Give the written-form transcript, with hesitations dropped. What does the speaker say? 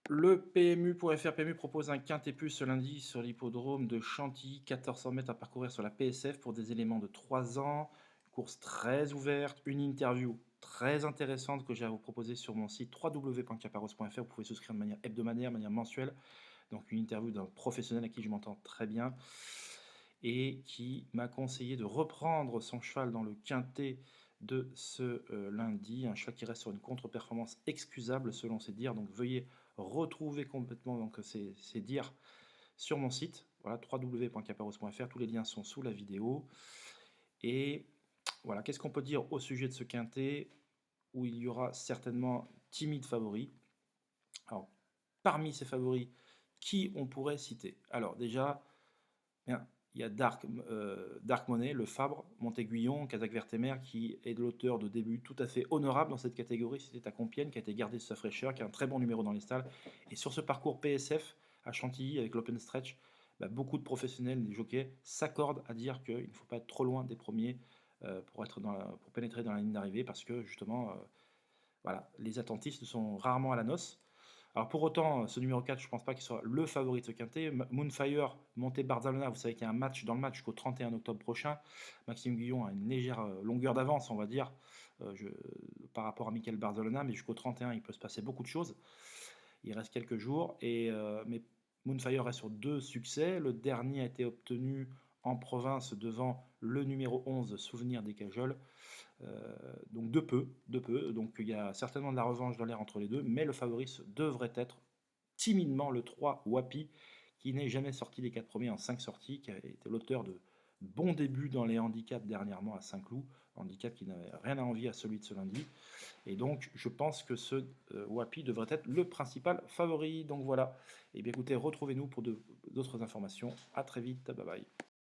Le PMU.fr propose un quintet plus ce lundi sur l'hippodrome de Chantilly, 1400 mètres à parcourir sur la PSF pour des éléments de 3 ans. Course très ouverte, une interview très intéressante que j'ai à vous proposer sur mon site www.caparros.fr. Vous pouvez souscrire de manière hebdomadaire, de manière mensuelle. Donc une interview d'un professionnel à qui je m'entends très bien et qui m'a conseillé de reprendre son cheval dans le quintet de ce lundi, un cheval qui reste sur une contre-performance excusable selon ses dires. Donc veuillez retrouver complètement donc, ces dires sur mon site, voilà, www.caparros.fr, tous les liens sont sous la vidéo. Et voilà, qu'est-ce qu'on peut dire au sujet de ce quintet où il y aura certainement timide favori. Alors, parmi ces favoris, qui on pourrait citer? Alors déjà, bien, il y a Dark Money, Le Fabre, Montéguillon, Casac-Vertemer, qui est l'auteur de débuts tout à fait honorables dans cette catégorie. C'était à Compiègne, qui a été gardé de sa fraîcheur, qui a un très bon numéro dans les stalles. Et sur ce parcours PSF à Chantilly, avec l'Open Stretch, beaucoup de professionnels, des jockeys, s'accordent à dire qu'il ne faut pas être trop loin des premiers pour pénétrer dans la ligne d'arrivée, parce que justement, voilà, les attentistes sont rarement à la noce. Alors pour autant, ce numéro 4, je ne pense pas qu'il soit le favori de ce quintet. Moonfire, monté Barzalona, vous savez qu'il y a un match dans le match jusqu'au 31 octobre prochain. Maxime Guillon a une légère longueur d'avance, on va dire, par rapport à Michael Barzalona, mais jusqu'au 31, il peut se passer beaucoup de choses. Il reste quelques jours, mais Moonfire reste sur 2 succès. Le dernier a été obtenu en province devant le numéro 11, Souvenir des Cajoles. Donc de peu. Donc il y a certainement de la revanche dans l'air entre les deux, mais le favori devrait être timidement le 3 Wapi, qui n'est jamais sorti des 4 premiers en 5 sorties, qui a été l'auteur de bons débuts dans les handicaps dernièrement à Saint-Cloud, handicap qui n'avait rien à envier à celui de ce lundi. Et donc je pense que ce Wapi devrait être le principal favori. Donc voilà. Et bien écoutez, retrouvez-nous pour d'autres informations. À très vite. Bye bye.